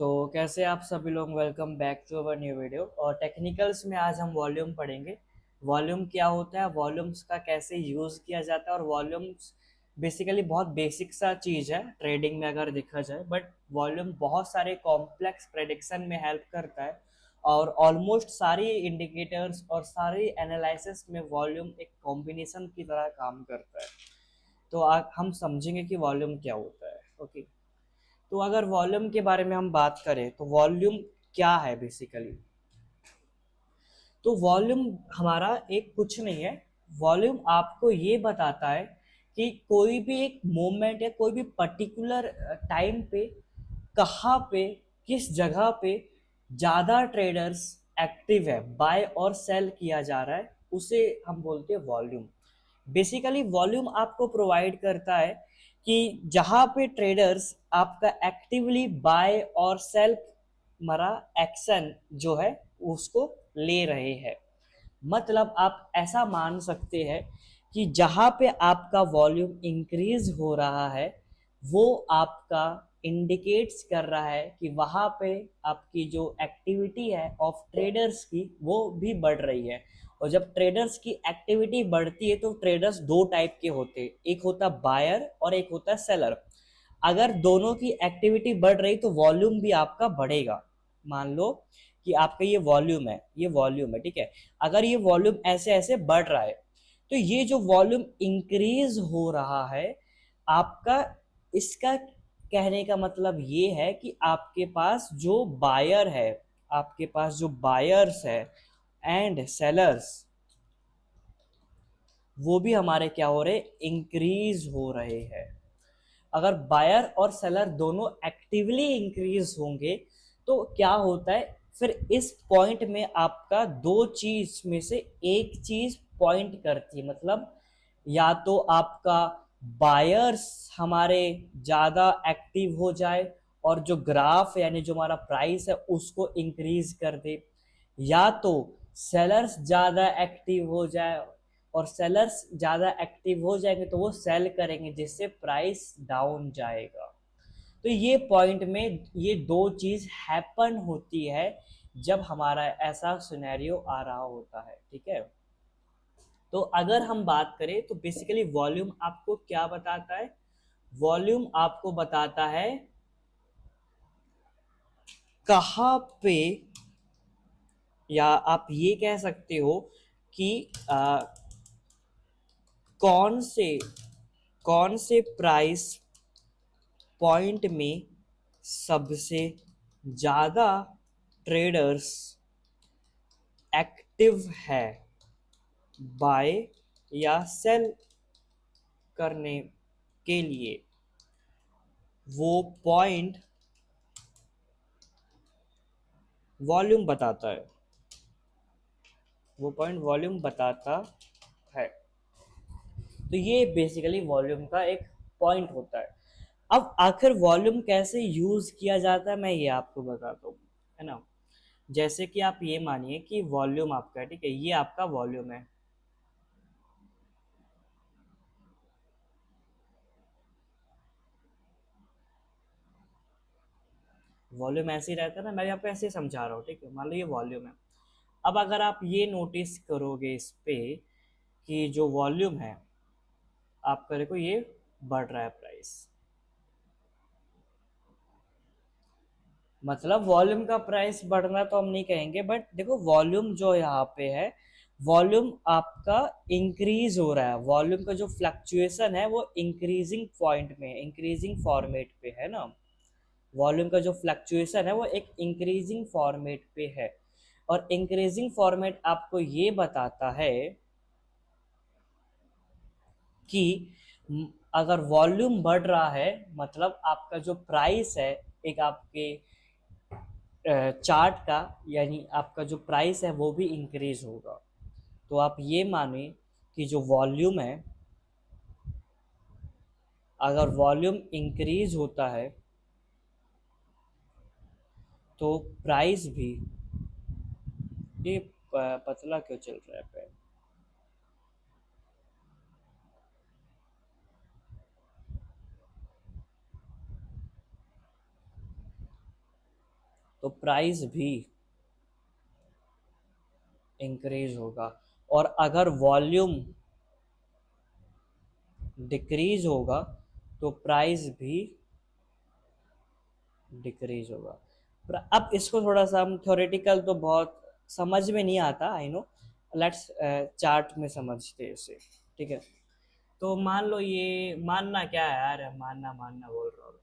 तो कैसे आप सभी लोग, welcome back to our new video. और टेक्निकल्स में आज हम वॉल्यूम पढ़ेंगे। वॉल्यूम क्या होता है, वॉल्यूम्स का कैसे यूज़ किया जाता है। और वॉल्यूम्स बेसिकली बहुत बेसिक सा चीज़ है ट्रेडिंग में अगर देखा जाए, बट वॉल्यूम बहुत सारे कॉम्प्लेक्स प्रेडिक्शन में हेल्प करता है। और ऑलमोस्ट सारी इंडिकेटर्स और सारी एनालिसिस में वॉल्यूम एक कॉम्बिनेशन की तरह काम करता है। तो हम समझेंगे कि वॉल्यूम क्या होता है। ओके, तो अगर वॉल्यूम के बारे में हम बात करें तो वॉल्यूम क्या है बेसिकली। तो वॉल्यूम हमारा एक कुछ नहीं है। वॉल्यूम आपको ये बताता है कि कोई भी एक मोमेंट या कोई भी पर्टिकुलर टाइम पे कहाँ पे किस जगह पे ज़्यादा ट्रेडर्स एक्टिव है, बाय और सेल किया जा रहा है, उसे हम बोलते हैं वॉल्यूम। बेसिकली वॉल्यूम आपको प्रोवाइड करता है कि जहां पे ट्रेडर्स आपका एक्टिवली बाय और सेल मरा एक्शन जो है उसको ले रहे हैं। मतलब आप ऐसा मान सकते हैं कि जहां पे आपका वॉल्यूम इंक्रीज हो रहा है वो आपका इंडिकेट्स कर रहा है कि वहां पे आपकी जो एक्टिविटी है ऑफ ट्रेडर्स की वो भी बढ़ रही है। और जब ट्रेडर्स की एक्टिविटी बढ़ती है तो ट्रेडर्स दो टाइप के होते हैं, एक होता बायर और एक होता सेलर। अगर दोनों की एक्टिविटी बढ़ रही तो वॉल्यूम भी आपका बढ़ेगा। मान लो कि आपका ये वॉल्यूम है, ये वॉल्यूम है, ठीक है। अगर ये वॉल्यूम ऐसे ऐसे बढ़ रहा है तो ये जो वॉल्यूम इंक्रीज हो रहा है आपका, इसका कहने का मतलब ये है कि आपके पास जो बायर है, आपके पास जो बायर्स है एंड सेलर्स, वो भी हमारे क्या हो रहे, इंक्रीज हो रहे हैं। अगर बायर और सेलर दोनों एक्टिवली इंक्रीज होंगे तो क्या होता है, फिर इस पॉइंट में आपका दो चीज में से एक चीज पॉइंट करती है। मतलब या तो आपका बायर्स हमारे ज़्यादा एक्टिव हो जाए और जो ग्राफ यानी जो हमारा प्राइस है उसको इंक्रीज कर दे, या तो सेलर्स ज़्यादा एक्टिव हो जाए। और सेलर्स ज़्यादा एक्टिव हो जाएंगे तो वो सेल करेंगे जिससे प्राइस डाउन जाएगा। तो ये पॉइंट में ये दो चीज़ हैपन होती है जब हमारा ऐसा सिनेरियो आ रहा होता है, ठीक है। तो अगर हम बात करें तो बेसिकली वॉल्यूम आपको क्या बताता है, वॉल्यूम आपको बताता है कहाँ पे, या आप ये कह सकते हो कि कौन से कौन से प्राइस पॉइंट में सबसे ज़्यादा ट्रेडर्स एक्टिव है बाय या सेल करने के लिए। वो पॉइंट वॉल्यूम बताता है, वो पॉइंट वॉल्यूम बताता है। तो ये बेसिकली वॉल्यूम का एक पॉइंट होता है। अब आखिर वॉल्यूम कैसे यूज किया जाता है मैं ये आपको बताता हूँ, है ना। जैसे कि आप ये मानिए कि वॉल्यूम आपका है, ठीक है, ये आपका वॉल्यूम है। वॉल्यूम ऐसे ही रहता है ना, मैं यहाँ पे ऐसे ही समझा रहा हूँ, ठीक है। मान लो ये वॉल्यूम है। अब अगर आप ये नोटिस करोगे इस पे कि जो वॉल्यूम है आपका, देखो ये बढ़ रहा है प्राइस, मतलब वॉल्यूम का प्राइस बढ़ना तो हम नहीं कहेंगे, बट देखो वॉल्यूम जो यहाँ पे है, वॉल्यूम आपका इंक्रीज हो रहा है। वॉल्यूम का जो फ्लक्चुएशन है वो इंक्रीजिंग पॉइंट में, इंक्रीजिंग फॉर्मेट पे है ना। वॉल्यूम का जो फ्लक्चुएशन है वो एक इंक्रीजिंग फॉर्मेट पे है। और इंक्रीजिंग फॉर्मेट आपको ये बताता है कि अगर वॉल्यूम बढ़ रहा है मतलब आपका जो प्राइस है, एक आपके चार्ट का, यानी आपका जो प्राइस है वो भी इंक्रीज होगा। तो आप ये माने कि जो वॉल्यूम है, अगर वॉल्यूम इंक्रीज होता है तो प्राइस भी, ये पतला क्यों चल रहा है पेन। तो प्राइस भी इंक्रीज होगा, और अगर वॉल्यूम डिक्रीज होगा तो प्राइस भी डिक्रीज होगा। अब इसको थोड़ा सा हम थ्योरेटिकल तो बहुत समझ में नहीं आता, आई नो, लेट्स चार्ट में समझते हैं इसे। ठीक है, तो मान लो, ये मानना क्या है यार, मानना मानना बोल रहा हूँ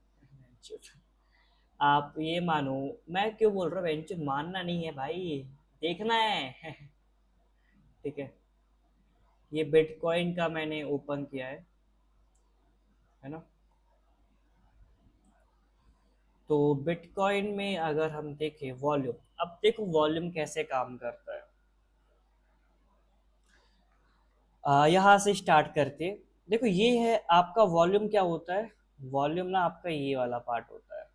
आप ये मानो, मैं क्यों बोल रहा हूँ बेंच, मानना नहीं है भाई, देखना है ठीक है, ये बिटकॉइन का मैंने ओपन किया है ना। तो बिटकॉइन में अगर हम देखें वॉल्यूम, अब देखो वॉल्यूम कैसे काम करता है। यहाँ से स्टार्ट करते, देखो ये है आपका वॉल्यूम। क्या होता है वॉल्यूम ना, आपका ये वाला पार्ट होता है,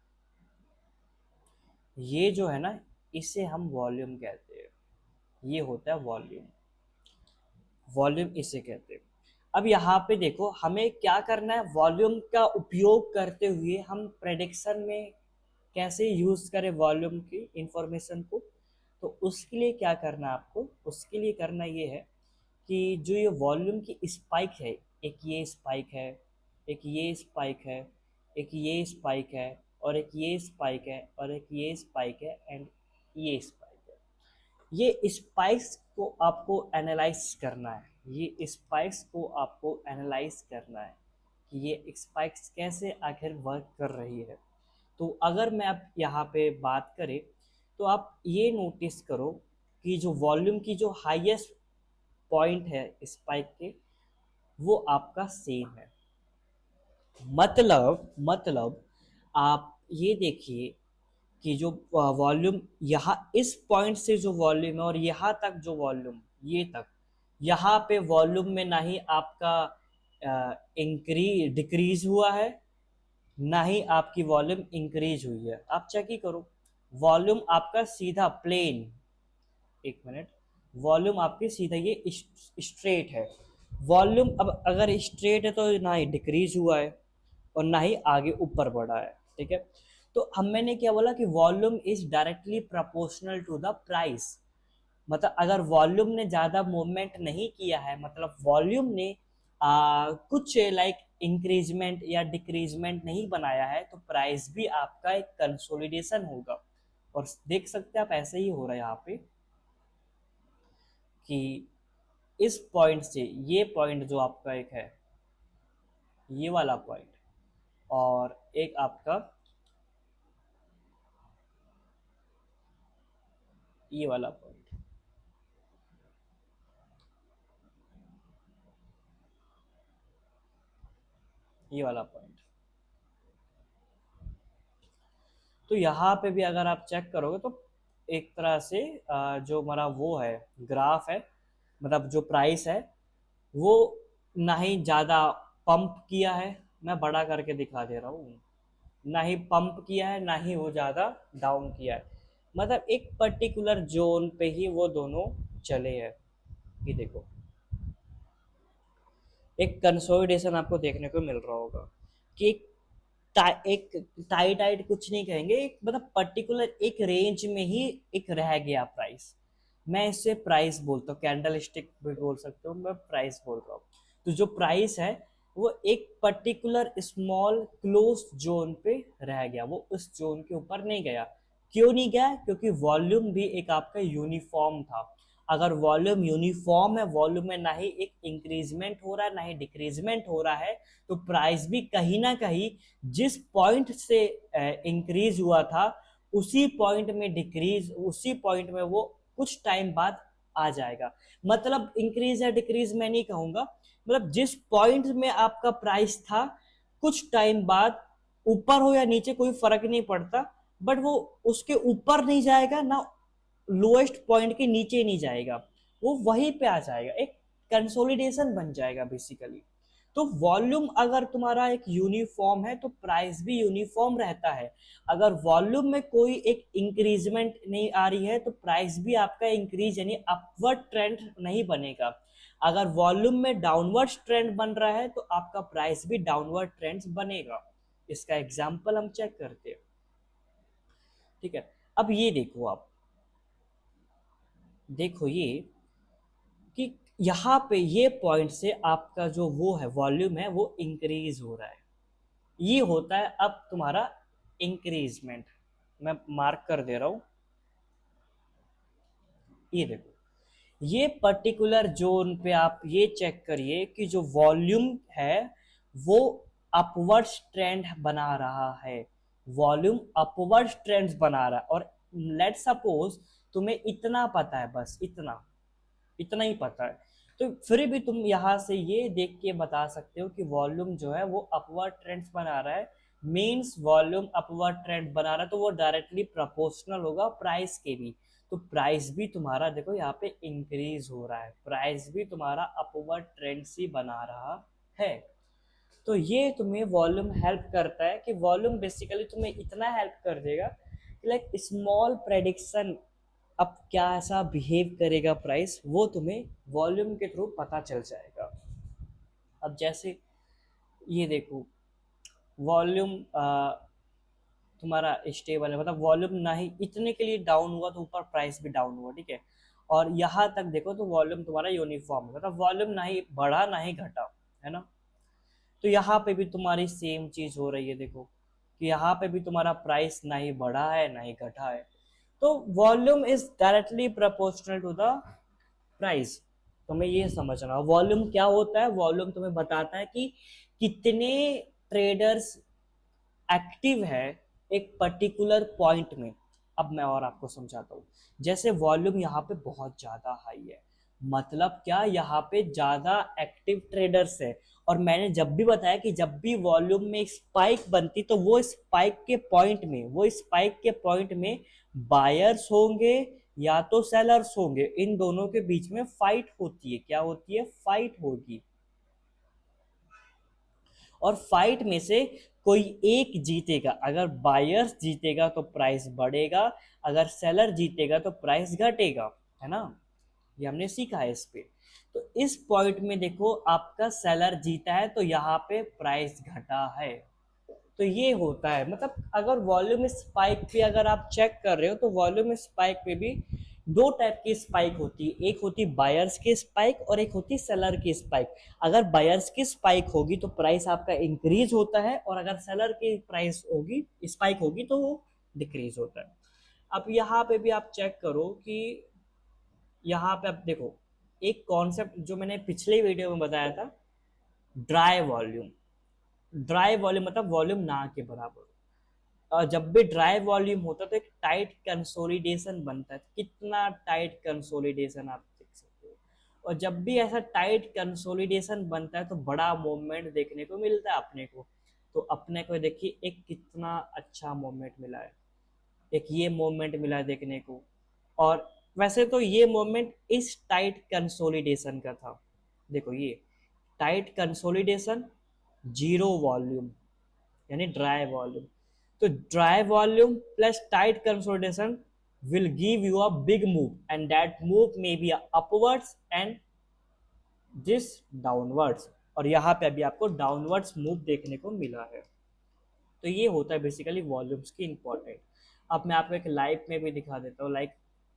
ये जो है ना, इसे हम वॉल्यूम कहते हैं, ये होता है वॉल्यूम, वॉल्यूम इसे कहते हैं। अब यहाँ पे देखो हमें क्या करना है, वॉल्यूम का उपयोग करते हुए हम प्रेडिक्शन में कैसे यूज करें वॉल्यूम की इंफॉर्मेशन को। तो उसके लिए क्या करना है आपको, उसके लिए करना ये है कि जो ये वॉल्यूम की स्पाइक है, एक ये स्पाइक है, एक ये स्पाइक है, एक ये स्पाइक है, और एक ये स्पाइक है, और एक ये स्पाइक है, एंड ये स्पाइक है। ये स्पाइक्स को आपको एनालाइज करना है, ये स्पाइक्स को आपको एनालाइज करना है कि ये स्पाइक्स कैसे आखिर वर्क कर रही है। तो अगर मैं अब यहाँ पे बात करें, तो आप ये नोटिस करो कि जो वॉल्यूम की जो हाईएस्ट पॉइंट है स्पाइक के, वो आपका सेम है। मतलब आप ये देखिए कि जो वॉल्यूम यहाँ इस पॉइंट से जो वॉल्यूम है और यहाँ तक जो वॉल्यूम, ये तक, यहाँ पे वॉल्यूम में ना ही आपका इंक्रीज डिक्रीज हुआ है, ना ही आपकी वॉल्यूम इंक्रीज हुई है। आप चेक ही करो, वॉल्यूम आपका सीधा प्लेन, एक मिनट, वॉल्यूम आपकी सीधा ये स्ट्रेट है। वॉल्यूम अब अगर स्ट्रेट है तो ना ही डिक्रीज हुआ है और ना ही आगे ऊपर बढ़ा है। ठीक है, तो हम मैंने क्या बोला कि volume is directly proportional to the price. मतलब अगर वॉल्यूम ने ज़्यादा मूवमेंट नहीं किया है, मतलब वॉल्यूम ने कुछ लाइक इंक्रीजमेंट या डिक्रीजमेंट नहीं बनाया है, तो प्राइस भी आपका एक कंसोलिडेशन होगा। और देख सकते हैं आप, ऐसे ही हो रहा है यहाँ पे कि इस पॉइंट से ये पॉइंट जो आपका एक है, ये वाला पॉइंट, और एक आपका ये वाला पॉइंट, ये वाला पॉइंट, तो यहाँ पे भी अगर आप चेक करोगे तो एक तरह से जो हमारा वो है ग्राफ है, मतलब जो प्राइस है वो ना ही ज़्यादा पंप किया है, मैं बड़ा करके दिखा दे रहा हूँ, ना ही पंप किया है, ना ही वो ज़्यादा डाउन किया है। मतलब एक पर्टिकुलर जोन पे ही वो दोनों चले हैं। ये देखो, एक कंसोलिडेशन आपको देखने को मिल रहा होगा कि एक टाइट टाइट कुछ नहीं कहेंगे, एक मतलब पर्टिकुलर एक रेंज में ही एक रह गया प्राइस। मैं इसे प्राइस बोलता हूँ, कैंडल स्टिक भी बोल सकते हो, मैं प्राइस बोल रहा हूँ। तो जो प्राइस है वो एक पर्टिकुलर स्मॉल क्लोज जोन पे रह गया, वो उस जोन के ऊपर नहीं गया। क्यों नहीं गया? क्योंकि वॉल्यूम भी एक आपका यूनिफॉर्म था। अगर वॉल्यूम यूनिफॉर्म है, वॉल्यूम में ना ही एक इंक्रीजमेंट हो रहा है ना ही डिक्रीजमेंट हो रहा है, तो प्राइस भी कहीं ना कहीं जिस पॉइंट से इंक्रीज हुआ था उसी पॉइंट में डिक्रीज, उसी पॉइंट में वो कुछ टाइम बाद आ जाएगा। मतलब इंक्रीज या डिक्रीज मैं नहीं कहूंगा, मतलब जिस पॉइंट में आपका प्राइस था कुछ टाइम बाद, ऊपर हो या नीचे कोई फर्क नहीं पड़ता, बट वो उसके ऊपर नहीं जाएगा ना लोएस्ट पॉइंट के नीचे नहीं जाएगा, वो वहीं पे आ जाएगा, एक कंसोलिडेशन बन जाएगा बेसिकली। तो वॉल्यूम अगर तुम्हारा एक यूनिफॉर्म है तो प्राइस भी यूनिफॉर्म रहता है। अगर वॉल्यूम में कोई एक इंक्रीजमेंट नहीं आ रही है तो प्राइस भी आपका इंक्रीज यानी अपवर्ड ट्रेंड नहीं बनेगा। अगर वॉल्यूम में डाउनवर्ड ट्रेंड बन रहा है तो आपका प्राइस भी डाउनवर्ड ट्रेंड बनेगा। इसका एग्जाम्पल हम चेक करते हैं। ठीक है, अब ये देखो, आप देखो ये कि यहाँ पे ये पॉइंट से आपका जो वो है वॉल्यूम है वो इंक्रीज हो रहा है। ये होता है अब तुम्हारा इंक्रीजमेंट। मैं मार्क कर दे रहा हूं, ये देखो, ये पर्टिकुलर जोन पे आप ये चेक करिए कि जो वॉल्यूम है वो अपवर्ड ट्रेंड बना रहा है। वॉल्यूम अपवर्ड ट्रेंड बना रहा है। और लेट सपोज तुम्हें इतना पता है, बस इतना इतना ही पता है, तो फिर भी तुम यहाँ से ये देख के बता सकते हो कि वॉल्यूम जो है वो अपवर्ड ट्रेंड्स बना रहा है। मींस वॉल्यूम अपवर्ड ट्रेंड बना रहा है तो वो डायरेक्टली प्रोपोर्शनल होगा प्राइस के भी। तो प्राइस भी तुम्हारा देखो यहाँ पे इंक्रीज हो रहा है, प्राइस भी तुम्हारा अपवर्ड ट्रेंड ही बना रहा है। तो ये तुम्हें वॉल्यूम हेल्प करता है कि वॉल्यूम बेसिकली तुम्हें इतना हेल्प कर देगा कि लाइक स्मॉल प्रेडिक्शन अब क्या ऐसा बिहेव करेगा प्राइस, वो तुम्हें वॉल्यूम के थ्रू पता चल जाएगा। अब जैसे ये देखो, वॉल्यूम तुम्हारा स्टेबल है, मतलब वॉल्यूम ना ही इतने के लिए डाउन हुआ तो ऊपर प्राइस भी डाउन हुआ, ठीक है। और यहाँ तक देखो तो वॉल्यूम तुम्हारा यूनिफॉर्म है, मतलब वॉल्यूम ना ही बढ़ा ना ही घटा, है ना। तो यहाँ पे भी तुम्हारी सेम चीज हो रही है, देखो कि यहाँ पे भी तुम्हारा प्राइस ना ही बढ़ा है ना ही घटा है। तो volume is directly proportional to the price. तुम्हें ये समझना, वॉल्यूम क्या होता है, वॉल्यूम तुम्हें बताता है कि कितने ट्रेडर्स एक्टिव है एक पर्टिकुलर पॉइंट में। अब मैं और आपको समझाता हूँ। जैसे वॉल्यूम यहाँ पे बहुत ज्यादा हाई है, मतलब क्या, यहाँ पे ज्यादा एक्टिव ट्रेडर्स है। और मैंने जब भी बताया कि जब भी वॉल्यूम में स्पाइक बनती तो वो स्पाइक के पॉइंट में बायर्स होंगे या तो सेलर्स होंगे, इन दोनों के बीच में फाइट होती है। क्या होती है? फाइट होगी। और फाइट में से कोई एक जीतेगा। अगर बायर्स जीतेगा तो प्राइस बढ़ेगा, अगर सेलर जीतेगा तो प्राइस घटेगा, है ना। ये हमने सीखा है इस पे। तो इस पॉइंट में देखो, आपका सेलर जीता है तो यहाँ पे प्राइस घटा है। तो ये होता है, मतलब अगर वॉल्यूम स्पाइक पे अगर आप चेक कर रहे हो तो वॉल्यूम स्पाइक पे भी दो टाइप की स्पाइक होती है। एक होती बायर्स की स्पाइक और एक होती सेलर की स्पाइक। अगर बायर्स की स्पाइक होगी तो प्राइस आपका इंक्रीज होता है, और अगर सेलर की प्राइस होगी स्पाइक होगी तो वो डिक्रीज होता है। अब यहाँ पे भी आप चेक करो कि यहाँ पे आप देखो, एक कॉन्सेप्ट जो मैंने पिछले वीडियो में बताया था, ड्राई वॉल्यूम। ड्राई वॉल्यूम मतलब वॉल्यूम ना के बराबर। जब भी ड्राई वॉल्यूम होता है तो एक टाइट कंसोलिडेशन बनता है। कितना टाइट कंसोलिडेशन आप देख सकते हो। और जब भी ऐसा टाइट कंसोलिडेशन बनता है तो बड़ा मूवमेंट देखने को मिलता है अपने को। तो अपने को देखिए एक कितना अच्छा मूवमेंट मिला है, एक ये मूवमेंट मिला है देखने को। और वैसे तो ये मूवमेंट इस टाइट कंसोलिडेशन का था। देखो ये टाइट कंसोलिडेशन, जीरो वॉल्यूम, यानी ड्राई वॉल्यूम। तो dry volume plus tight consolidation will give you a big move, and that move may be upwards and this downwards। और यहाँ पे अभी आपको डाउनवर्ड्स मूव देखने को मिला है। तो ये होता है बेसिकली वॉल्यूम्स की इंपॉर्टेंट। अब मैं आपको एक लाइव में भी दिखा देता हूँ, लाइक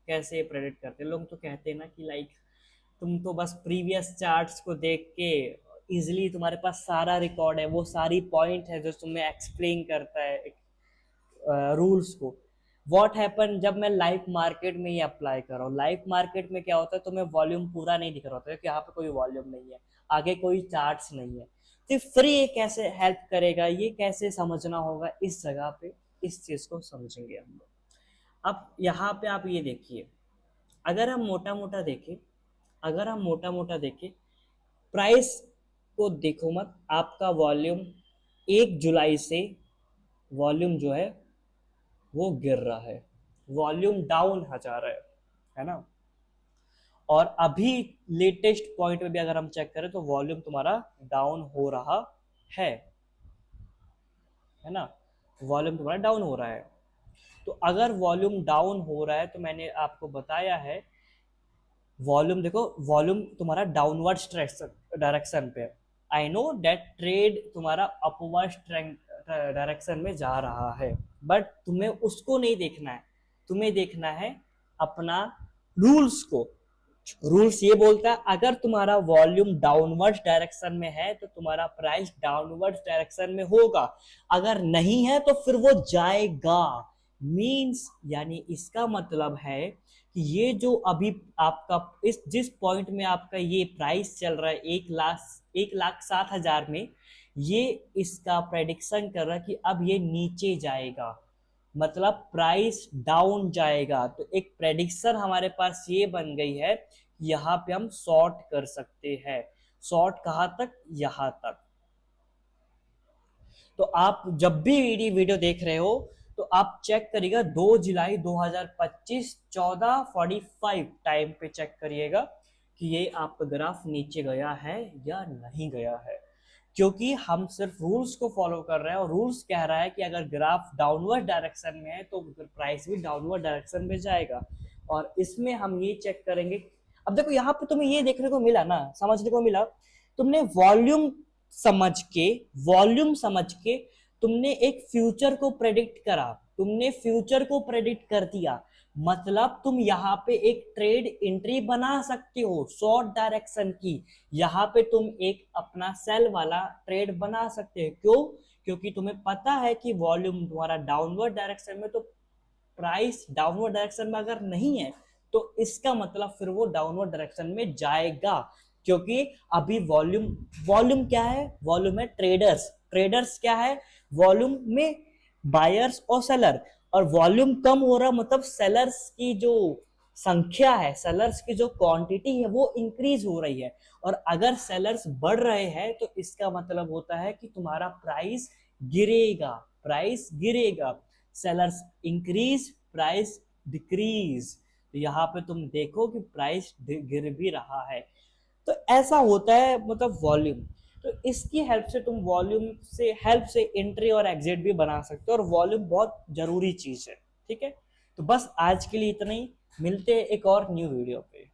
कैसे प्रेडिक्ट करते हैं लोग। तो कहते हैं ना कि लाइक तुम तो बस प्रीवियस चार्ट्स को देख के इजिली, तुम्हारे पास सारा रिकॉर्ड है, वो सारी पॉइंट है जो तुम्हें एक्सप्लेन करता है रूल्स को। व्हाट हैपन जब मैं लाइव मार्केट में ही अप्लाई कर रहा हूँ, लाइव मार्केट में क्या होता है, तुम्हें वॉल्यूम पूरा नहीं दिख रहा होता है कि यहाँ पे कोई वॉल्यूम नहीं है, आगे कोई चार्ट्स नहीं है। तो फिर ये कैसे हेल्प करेगा, ये कैसे समझना होगा, इस जगह पे इस चीज को समझेंगे हम लोग। अब यहाँ पे आप ये देखिए, अगर हम मोटा मोटा देखें, अगर हम मोटा मोटा देखें प्राइस को, देखो मत, आपका वॉल्यूम 1 जुलाई से वॉल्यूम जो है वो गिर रहा है, वॉल्यूम डाउन जा रहा है ना। और अभी लेटेस्ट पॉइंट में भी अगर हम चेक करें तो वॉल्यूम तुम्हारा डाउन हो रहा है ना, वॉल्यूम तुम्हारा डाउन हो रहा है। तो अगर वॉल्यूम डाउन हो रहा है तो मैंने आपको बताया है, वॉल्यूम देखो, वॉल्यूम तुम्हारा डाउनवर्ड डायरेक्शन पे। आई नो दैट ट्रेड तुम्हारा अपवर्ड डायरेक्शन में जा रहा है, बट तुम्हें उसको नहीं देखना है, तुम्हें देखना है अपना रूल्स को। रूल्स ये बोलता है अगर तुम्हारा वॉल्यूम डाउनवर्ड डायरेक्शन में है तो तुम्हारा प्राइस डाउनवर्ड डायरेक्शन में होगा, अगर नहीं है तो फिर वो जाएगा। मींस यानी इसका मतलब है कि ये जो अभी आपका इस जिस पॉइंट में आपका ये प्राइस चल रहा है 1,07,000 में, ये इसका प्रेडिक्शन कर रहा है कि अब ये नीचे जाएगा, मतलब प्राइस डाउन जाएगा। तो एक प्रेडिक्शन हमारे पास ये बन गई है, यहाँ पे हम शॉर्ट कर सकते हैं। शॉर्ट कहाँ तक? यहाँ तक। तो आप जब भी वीडियो देख रहे हो तो आप चेक करिएगा 2 जुलाई 2025 14:45 टाइम पे चेक करिएगा कि ये आपका ग्राफ नीचे गया है या नहीं गया है, क्योंकि हम सिर्फ रूल्स को फॉलो कर रहे हैं और रूल्स कह रहा है कि अगर ग्राफ डाउनवर्ड डायरेक्शन में है तो प्राइस भी डाउनवर्ड डायरेक्शन में जाएगा। और इसमें हम ये चेक करेंगे। अब देखो यहाँ पे तुम्हें ये देखने को मिला ना, समझने को मिला, तुमने वॉल्यूम समझ के तुमने एक फ्यूचर को प्रेडिक्ट करा, तुमने फ्यूचर को प्रेडिक्ट कर दिया, मतलब तुम यहाँ पे एक ट्रेड एंट्री बना सकते हो शॉर्ट डायरेक्शन की। यहाँ पे तुम एक अपना सेल वाला ट्रेड बना सकते हो। क्यों? क्योंकि तुम्हें पता है कि वॉल्यूम तुम्हारा डाउनवर्ड डायरेक्शन में, तो प्राइस डाउनवर्ड डायरेक्शन में अगर नहीं है तो इसका मतलब फिर वो डाउनवर्ड डायरेक्शन में जाएगा, क्योंकि अभी वॉल्यूम क्या है? वॉल्यूम है ट्रेडर्स क्या है? वॉल्यूम में बायर्स और सेलर, और वॉल्यूम कम हो रहा मतलब सेलर्स की जो संख्या है, सेलर्स की जो क्वांटिटी है वो इंक्रीज हो रही है। और अगर सेलर्स बढ़ रहे हैं तो इसका मतलब होता है कि तुम्हारा प्राइस गिरेगा। Sellers increase, price decrease. तो यहाँ पे तुम देखो कि प्राइस गिर भी रहा है। तो ऐसा होता है मतलब वॉल्यूम। तो इसकी हेल्प से तुम हेल्प से एंट्री और एग्जिट भी बना सकते हो, और वॉल्यूम बहुत जरूरी चीज है। ठीक है, तो बस आज के लिए इतना ही, मिलते हैं एक और न्यू वीडियो पे।